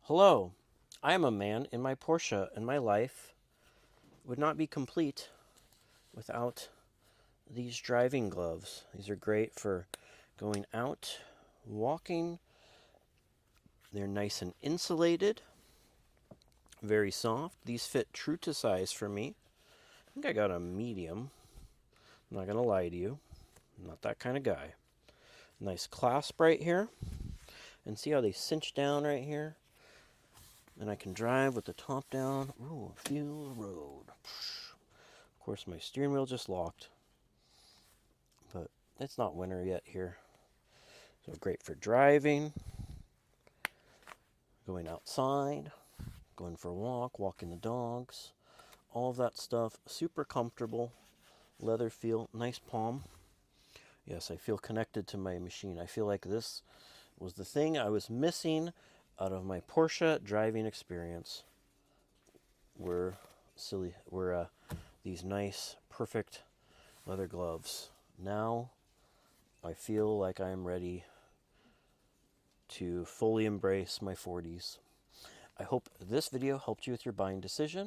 Hello, I am a man in my Porsche, and my life would not be complete without these driving gloves. These are great for going out, walking. They're nice and insulated, very soft. These fit true to size for me. I think I got a medium. I'm not going to lie to you. I'm not that kind of guy. Nice clasp right here. And see how they cinch down right here? And I can drive with the top down. Ooh, feel the road. Of course, my steering wheel just locked, but it's not winter yet here. So great for driving, going outside, going for a walk, walking the dogs, all of that stuff. Super comfortable, leather feel, nice palm. Yes, I feel connected to my machine. I feel like this was the thing I was missing out of my Porsche driving experience. Were these nice, perfect leather gloves. Now I feel like I am ready to fully embrace my 40s. I hope this video helped you with your buying decision.